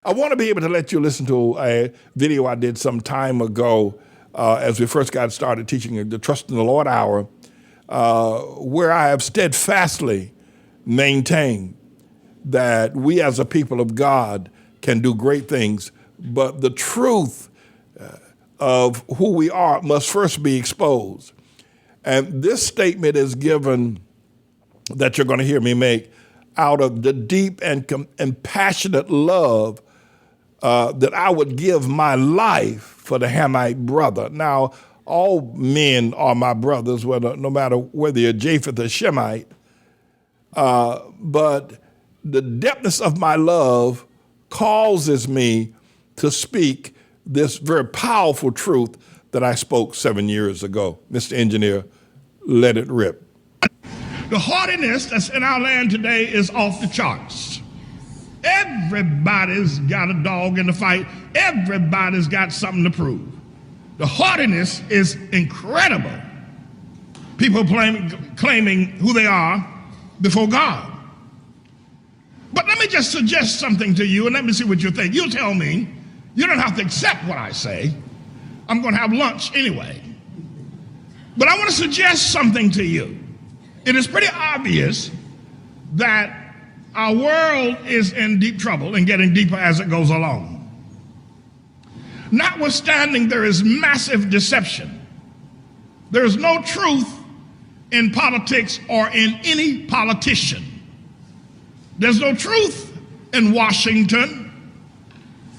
I want to be able to let you listen to a video I did some time ago as we first got started teaching the Trust in the Lord Hour, where I have steadfastly maintained that we as a people of God can do great things, but the truth of who we are must first be exposed. And this statement is given that you're going to hear me make out of the deep and passionate love that I would give my life for the Hamite brother. Now, all men are my brothers, no matter whether you're Japheth or Shemite, but the depthness of my love causes me to speak this very powerful truth that I spoke 7 years ago. Mr. Engineer, let it rip. The haughtiness that's in our land today is off the charts. Everybody's got a dog in the fight. Everybody's got something to prove. The haughtiness is incredible. People claiming who they are before God. But let me just suggest something to you, and let me see what you think. You'll tell me. You don't have to accept what I say. I'm going to have lunch anyway. But I want to suggest something to you. It is pretty obvious that our world is in deep trouble and getting deeper as it goes along. Notwithstanding, there is massive deception. There is no truth in politics or in any politician. There's no truth in Washington.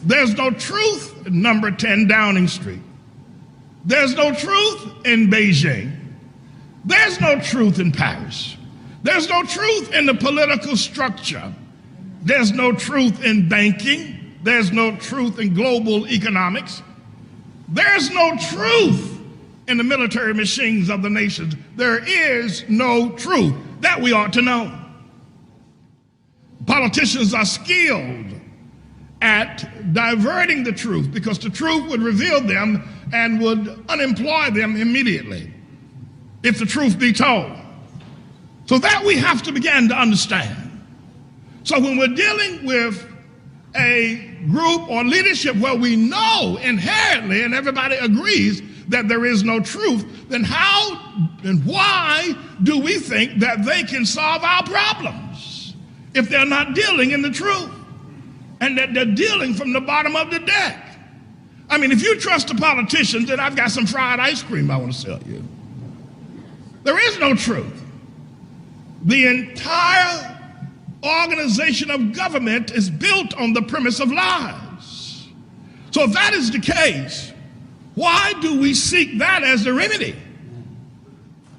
There's no truth in number 10 Downing Street. There's no truth in Beijing. There's no truth in Paris. There's no truth in the political structure. There's no truth in banking. There's no truth in global economics. There's no truth in the military machines of the nations. There is no truth. That we ought to know. Politicians are skilled at diverting the truth because the truth would reveal them and would unemploy them immediately if the truth be told. So that we have to begin to understand. So when we're dealing with a group or leadership where we know inherently and everybody agrees that there is no truth, then how and why do we think that they can solve our problems if they're not dealing in the truth and that they're dealing from the bottom of the deck? I mean, if you trust the politicians, then I've got some fried ice cream I want to sell you. There is no truth. The entire organization of government is built on the premise of lies. So if that is the case, why do we seek that as the remedy?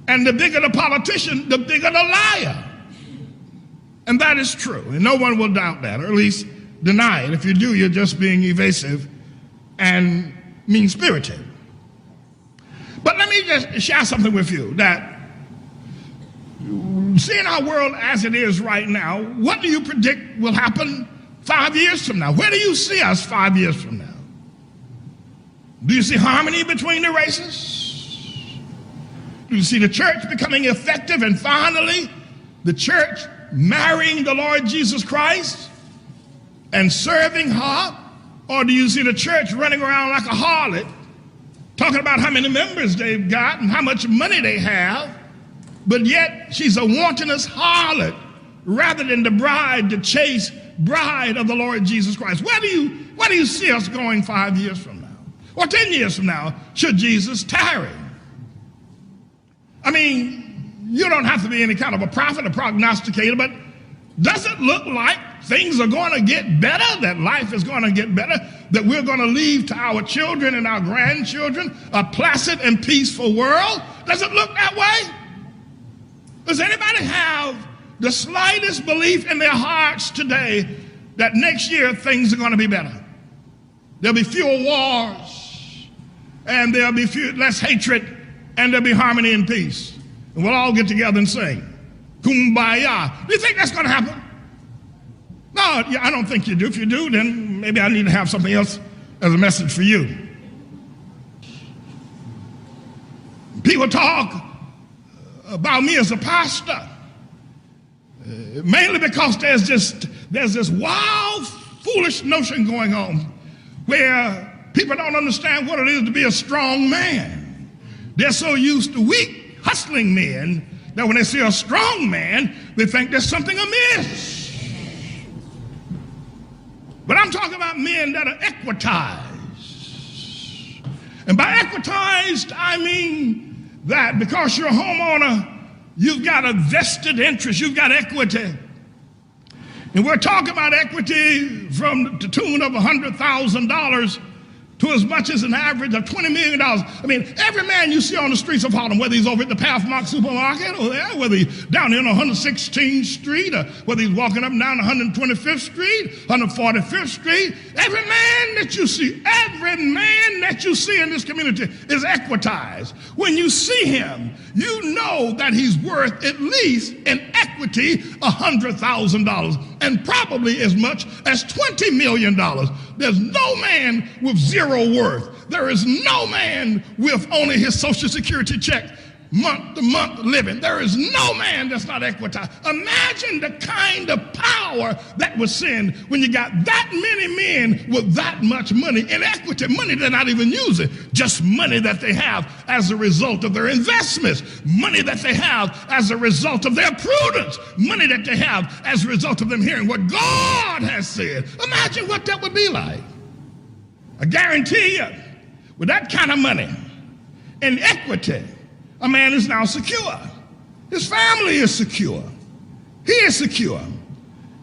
And the bigger the politician, the bigger the liar. And that is true, and no one will doubt that, or at least deny it. If you do, you're just being evasive and mean-spirited. But let me just share something with you that seeing our world as it is right now, what do you predict will happen 5 years from now? Where do you see us 5 years from now? Do you see harmony between the races? Do you see the church becoming effective and finally the church marrying the Lord Jesus Christ and serving her? Or do you see the church running around like a harlot, talking about how many members they've got and how much money they have, but yet she's a wantonous harlot rather than the bride, the chaste bride of the Lord Jesus Christ? Where do you see us going 5 years from now? Or 10 years from now, should Jesus tarry? I mean, you don't have to be any kind of a prophet or prognosticator, but does it look like things are going to get better, that life is going to get better, that we're going to leave to our children and our grandchildren a placid and peaceful world? Does it look that way? Does anybody have the slightest belief in their hearts today that next year things are going to be better? There'll be fewer wars, and there'll be less hatred, and there'll be harmony and peace. And we'll all get together and sing, Kumbaya. Do you think that's going to happen? No, I don't think you do. If you do, then maybe I need to have something else as a message for you. People talk about me as a pastor, mainly because there's this wild foolish notion going on where people don't understand what it is to be a strong man. They're so used to weak, hustling men that when they see a strong man, they think there's something amiss. But I'm talking about men that are equitized. And by equitized, I mean that because you're a homeowner, you've got a vested interest, you've got equity. And we're talking about equity from the tune of $100,000 to as much as an average of $20 million. I mean, every man you see on the streets of Harlem, whether he's over at the Pathmark supermarket or there, whether he's down here on 116th Street, or whether he's walking up and down 125th Street, 145th Street, every man that you see in this community is equitized. When you see him, you know that he's worth at least in equity $100,000 and probably as much as $20 million. There's no man with zero worth. There is no man with only his Social Security check month-to-month living. There is no man that's not equitized. Imagine the kind of power that was sent when you got that many men with that much money in equity, money they're not even using, just money that they have as a result of their investments, money that they have as a result of their prudence, money that they have as a result of them hearing what God has said. Imagine what that would be like. I guarantee you, with that kind of money and equity, a man is now secure. His family is secure. He is secure.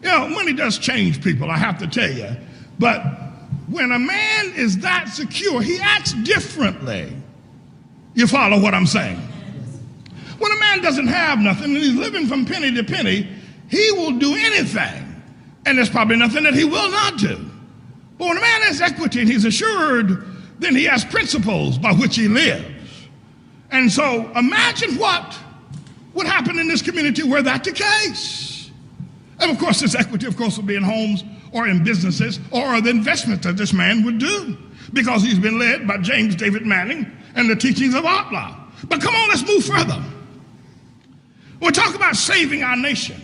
You know, money does change people, I have to tell you. But when a man is that secure, he acts differently. You follow what I'm saying? When a man doesn't have nothing and he's living from penny to penny, he will do anything. And there's probably nothing that he will not do. But when a man has equity and he's assured, then he has principles by which he lives. And so imagine what would happen in this community were that the case. And of course, this equity, of course, will be in homes or in businesses or the investments that this man would do because he's been led by James David Manning and the teachings of ATLAH. But come on, let's move further. We're talking about saving our nation.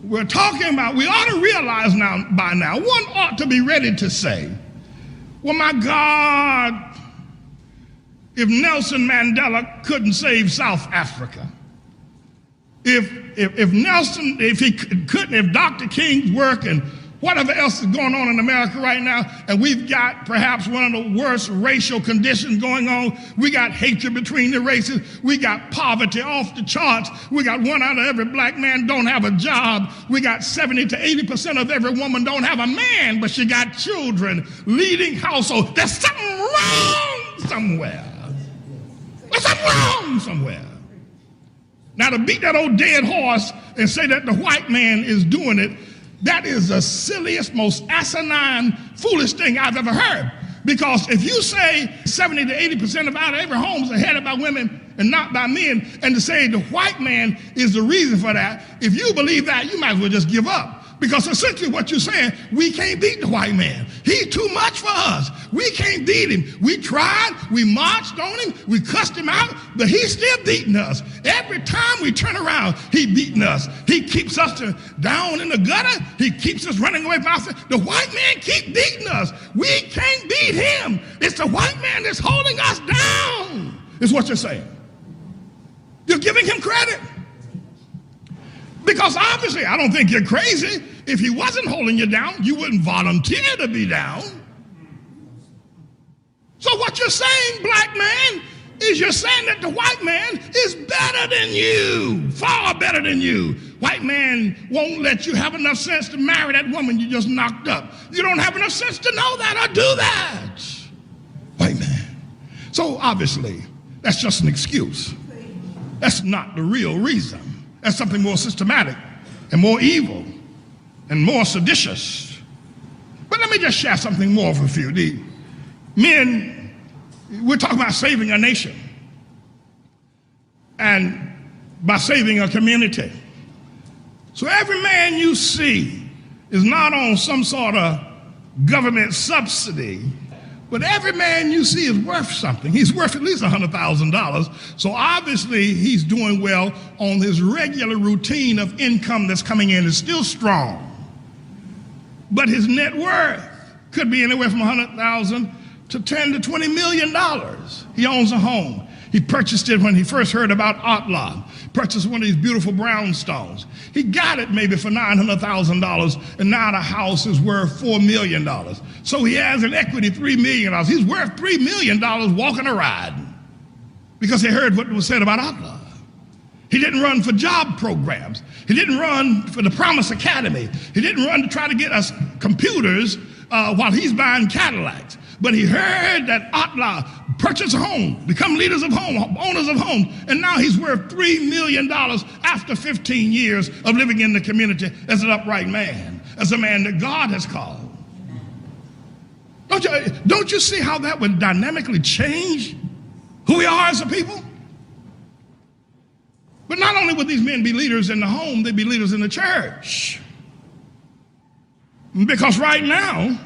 We're talking about, we ought to realize by now, one ought to be ready to say, well, my God, if Nelson Mandela couldn't save South Africa, if Dr. King's work and whatever else is going on in America right now, and we've got perhaps one of the worst racial conditions going on. We got hatred between the races. We got poverty off the charts. We got 1 out of every black man don't have a job. We got 70 to 80% of every woman don't have a man, but she got children, leading households. There's something wrong somewhere. There's something wrong somewhere. Now, to beat that old dead horse and say that the white man is doing it, that is the silliest, most asinine, foolish thing I've ever heard. Because if you say 70 to 80% of every homes are headed by women and not by men, and to say the white man is the reason for that, if you believe that, you might as well just give up. Because essentially what you're saying, we can't beat the white man. He's too much for us. We can't beat him. We tried, we marched on him, we cussed him out, but he's still beating us. Every time we turn around, he's beating us. He keeps us down in the gutter. He keeps us running away from us. The white man keeps beating us. We can't beat him. It's the white man that's holding us down, is what you're saying. You're giving him credit. Because obviously, I don't think you're crazy. If he wasn't holding you down, you wouldn't volunteer to be down. So what you're saying, black man, is you're saying that the white man is better than you, far better than you. White man won't let you have enough sense to marry that woman you just knocked up. You don't have enough sense to know that or do that. White man. So obviously, that's just an excuse. That's not the real reason. That's something more systematic and more evil and more seditious. But let me just share something more with you. The men, we're talking about saving a nation and by saving a community. So every man you see is not on some sort of government subsidy, but every man you see is worth something. He's worth at least $100,000. So obviously he's doing well on his regular routine of income that's coming in is still strong. but his net worth could be anywhere from $100,000 to $10 to $20 million. He owns a home. He purchased it when he first heard about ATLAH. Purchased one of these beautiful brownstones. He got it maybe for $900,000, and now the house is worth $4 million. So he has an equity $3 million. He's worth $3 million walking a ride because he heard what was said about ATLAH. He didn't run for job programs. He didn't run for the Promise Academy. He didn't run to try to get us computers while he's buying Cadillacs. But he heard that ATLAH purchase a home, become leaders of home, owners of homes, and now he's worth $3 million after 15 years of living in the community as an upright man, as a man that God has called. Don't you see how that would dynamically change who we are as a people? But not only would these men be leaders in the home, they'd be leaders in the church. Because right now,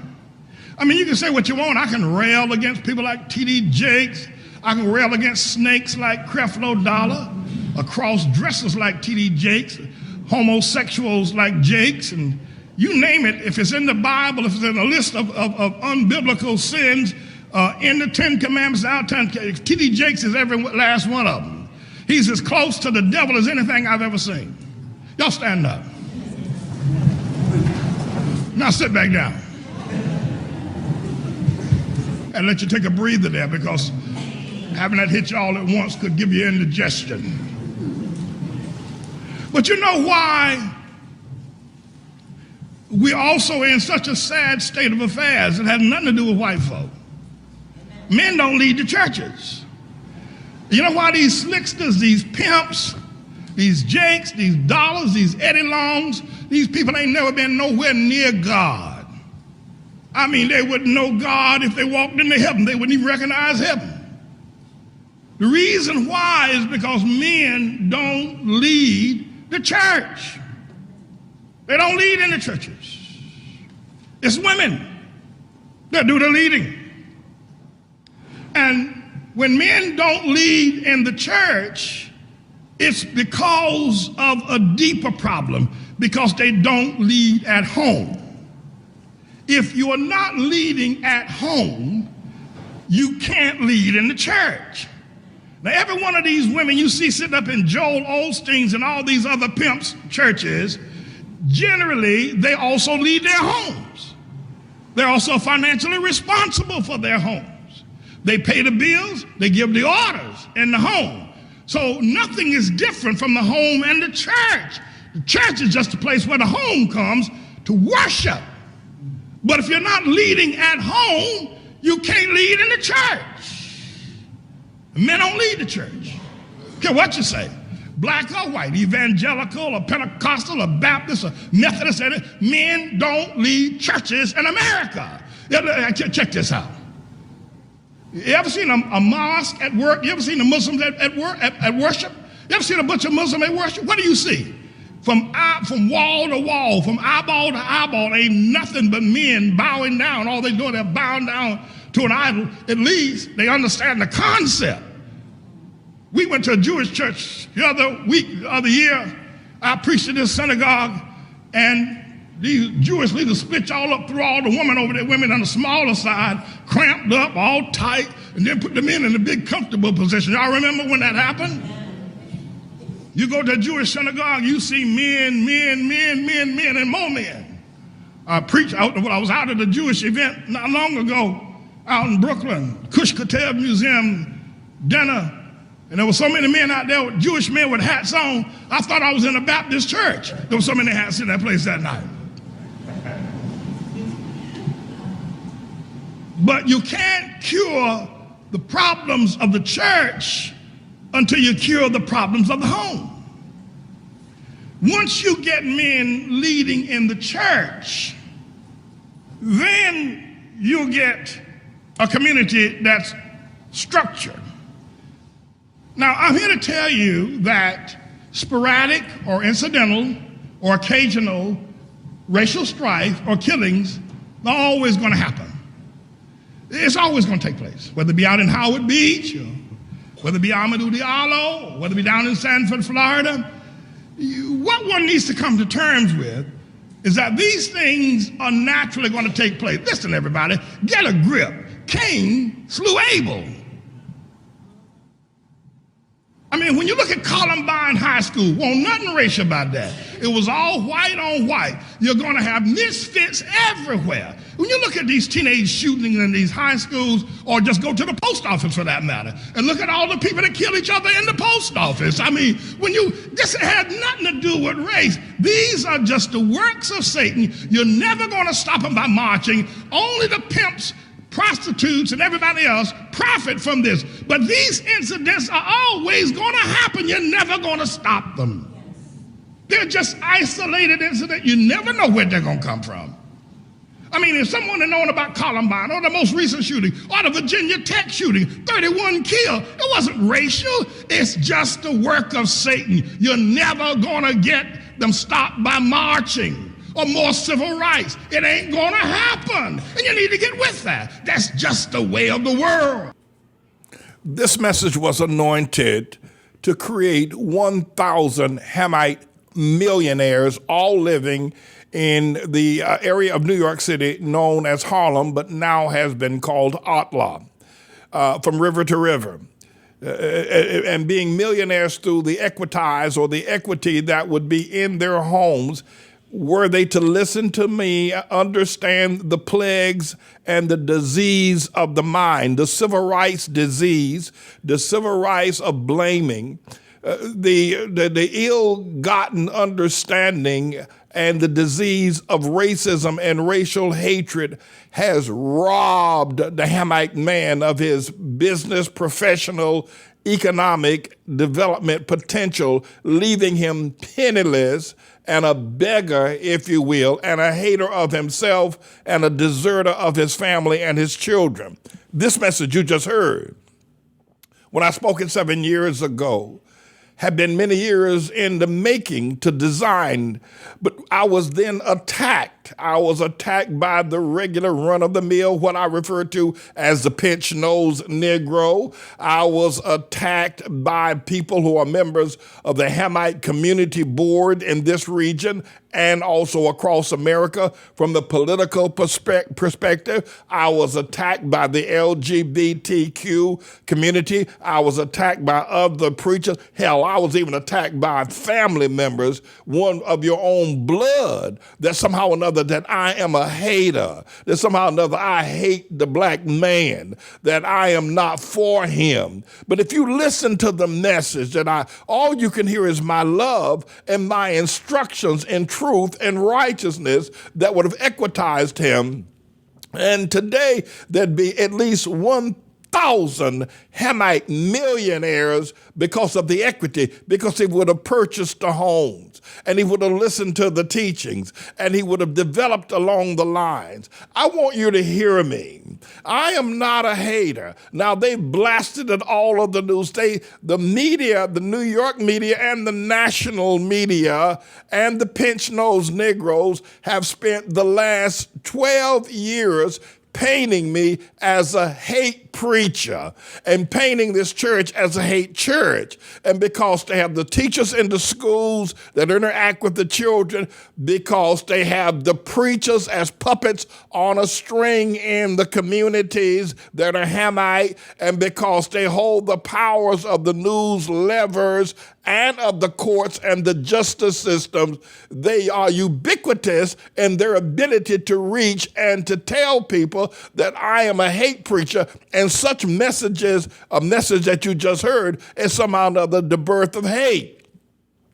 I mean, you can say what you want. I can rail against people like T.D. Jakes. I can rail against snakes like Creflo Dollar, or cross-dressers like T.D. Jakes, homosexuals like Jakes, and you name it. If it's in the Bible, if it's in a list of unbiblical sins, in the 10 Commandments, out 10, T.D. Jakes is every last one of them. He's as close to the devil as anything I've ever seen. Y'all stand up. Now sit back down. And let you take a breather there, because having that hit you all at once could give you indigestion. But you know why we're also in such a sad state of affairs? It has nothing to do with white folk. Men don't lead the churches. You know why these slicksters, these pimps, these Jakes, these Dollars, these Eddie Longs, these people ain't never been nowhere near God. I mean, they wouldn't know God if they walked into heaven. They wouldn't even recognize heaven. The reason why is because men don't lead the church. They don't lead in the churches. It's women that do the leading. And when men don't lead in the church, it's because of a deeper problem, because they don't lead at home. If you are not leading at home, you can't lead in the church. Now, every one of these women you see sitting up in Joel Osteen's and all these other pimps' churches, generally, they also lead their homes. They're also financially responsible for their homes. They pay the bills, they give the orders in the home. So nothing is different from the home and the church. The church is just a place where the home comes to worship. But if you're not leading at home, you can't lead in the church. Men don't lead the church. Care what you say, black or white, evangelical or Pentecostal or Baptist or Methodist, men don't lead churches in America. Check this out. You ever seen a mosque at work? You ever seen the Muslims at worship? You ever seen a bunch of Muslims at worship? What do you see? From wall to wall, from eyeball to eyeball, ain't nothing but men bowing down. All they do, they're bowing down to an idol. At least they understand the concept. We went to a Jewish church the other year. I preached in this synagogue, and these Jewish leaders split y'all up through all the women over there, women on the smaller side, cramped up, all tight, and then put the men in a big comfortable position. Y'all remember when that happened? You go to a Jewish synagogue, you see men, and more men. I was out at a Jewish event not long ago out in Brooklyn, Kush Katev Museum dinner, and there were so many men out there, Jewish men with hats on, I thought I was in a Baptist church. There were so many hats in that place that night. But you can't cure the problems of the church until you cure the problems of the home. Once you get men leading in the church, then you get a community that's structured. Now, I'm here to tell you that sporadic or incidental or occasional racial strife or killings are always going to happen. It's always going to take place, whether it be out in Howard Beach, or whether it be Amadou Diallo, or whether it be down in Sanford, Florida. What one needs to come to terms with is that these things are naturally going to take place. Listen, everybody, get a grip. Cain slew Abel. I mean, when you look at Columbine High School, won't nothing racial about that. It was all white on white. You're going to have misfits everywhere. When you look at these teenage shootings in these high schools, or just go to the post office for that matter, and look at all the people that kill each other in the post office. I mean, this had nothing to do with race. These are just the works of Satan. You're never going to stop them by marching. Only the pimps, prostitutes, and everybody else profit from this. But these incidents are always going to happen. You're never going to stop them. They're just isolated incidents. You never know where they're going to come from. I mean, if someone had known about Columbine or the most recent shooting or the Virginia Tech shooting, 31 killed, it wasn't racial. It's just the work of Satan. You're never going to get them stopped by marching or more civil rights. It ain't going to happen. And you need to get with that. That's just the way of the world. This message was anointed to create 1,000 Hamite millionaires, all living in the area of New York City known as Harlem, but now has been called ATLAH, from river to river. And being millionaires through the equitize or the equity that would be in their homes, were they to listen to me, understand the plagues and the disease of the mind, the civil rights disease, the civil rights of blaming, the ill-gotten understanding and the disease of racism and racial hatred has robbed the Hamite man of his business, professional, economic development potential, leaving him penniless and a beggar, if you will, and a hater of himself and a deserter of his family and his children. This message you just heard, when I spoke it 7 years ago, had been many years in the making to design, but I was then attacked. I was attacked by the regular run-of-the-mill, what I refer to as the pinch-nosed Negro. I was attacked by people who are members of the Hamite Community Board in this region and also across America from the political perspective. I was attacked by the LGBTQ community. I was attacked by other preachers. Hell, I was even attacked by family members, one of your own blood, that somehow or another that I am a hater, that somehow or another I hate the black man, that I am not for him. But if you listen to the message that all you can hear is my love and my instructions in truth and righteousness that would have equitized him. And today there'd be at least 1,000 Hamite millionaires because of the equity, because he would have purchased the homes and he would have listened to the teachings and he would have developed along the lines. I want you to hear me. I am not a hater. Now, they blasted it all of the news. The media, the New York media and the national media and the pinch-nosed Negroes have spent the last 12 years painting me as a hate preacher and painting this church as a hate church. And because they have the teachers in the schools that interact with the children, because they have the preachers as puppets on a string in the communities that are Hamite, and because they hold the powers of the news levers and of the courts and the justice systems, they are ubiquitous in their ability to reach and to tell people that I am a hate preacher, and such messages, a message that you just heard, is somehow or another the birth of hate.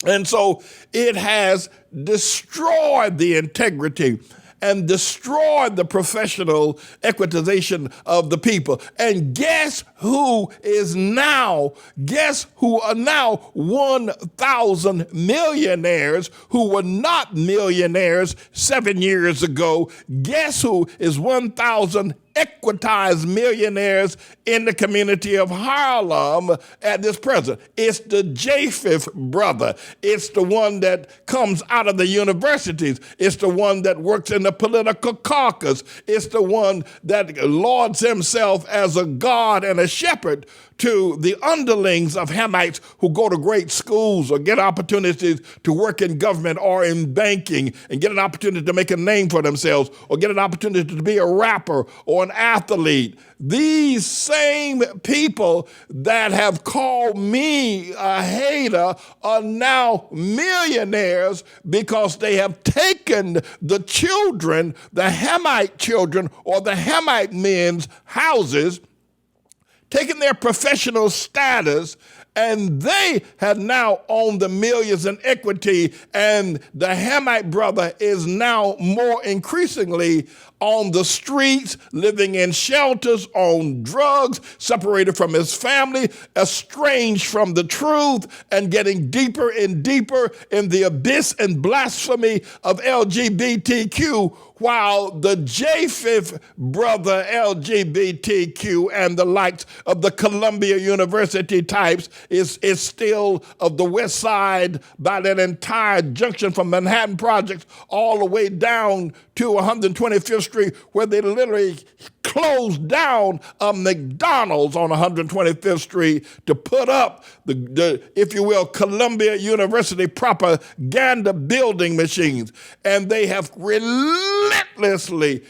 And so it has destroyed the integrity and destroyed the professional equitization of the people. And guess who are now 1,000 millionaires who were not millionaires 7 years ago? Guess who is 1,000 equitized millionaires in the community of Harlem at this present. It's the Japheth brother. It's the one that comes out of the universities. It's the one that works in the political caucus. It's the one that lauds himself as a god and a shepherd to the underlings of Hamites who go to great schools or get opportunities to work in government or in banking and get an opportunity to make a name for themselves or get an opportunity to be a rapper or an athlete. These same people that have called me a hater are now millionaires because they have taken the children, the Hamite children or the Hamite men's houses, taking their professional status, and they have now owned the millions in equity, and the Hamite brother is now more increasingly on the streets, living in shelters, on drugs, separated from his family, estranged from the truth, and getting deeper and deeper in the abyss and blasphemy of LGBTQ, while the Japheth brother LGBTQ and the likes of the Columbia University types is still of the west side by that entire junction from Manhattan Projects all the way down to 125th Street, where they literally closed down a McDonald's on 125th Street to put up the, if you will, Columbia University propaganda building machines. And they have relentlessly,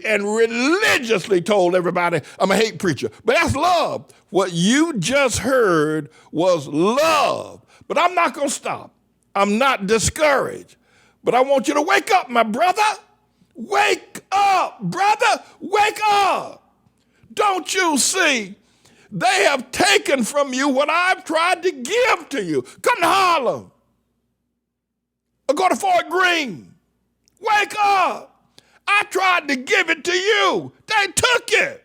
and religiously told everybody, I'm a hate preacher. But that's love. What you just heard was love. But I'm not going to stop. I'm not discouraged. But I want you to wake up, my brother. Wake up, brother. Wake up. Don't you see? They have taken from you what I've tried to give to you. Come to Harlem. Or go to Fort Greene. Wake up. I tried to give it to you. They took it.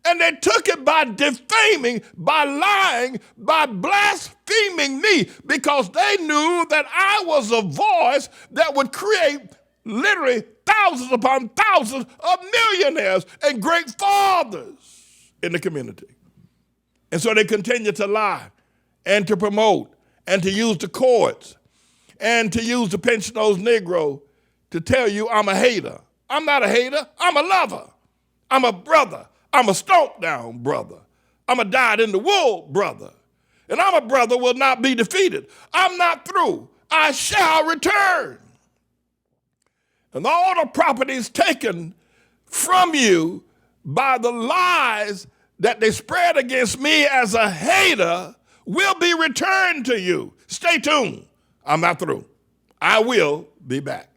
And they took it by defaming, by lying, by blaspheming me, because they knew that I was a voice that would create literally thousands upon thousands of millionaires and great fathers in the community. And so they continue to lie and to promote and to use the courts and to use the pensioner's Negro to tell you I'm a hater. I'm not a hater. I'm a lover. I'm a brother. I'm a stomped down brother. I'm a dyed in the wool brother. And I'm a brother will not be defeated. I'm not through. I shall return. And all the properties taken from you by the lies that they spread against me as a hater will be returned to you. Stay tuned. I'm not through. I will be back.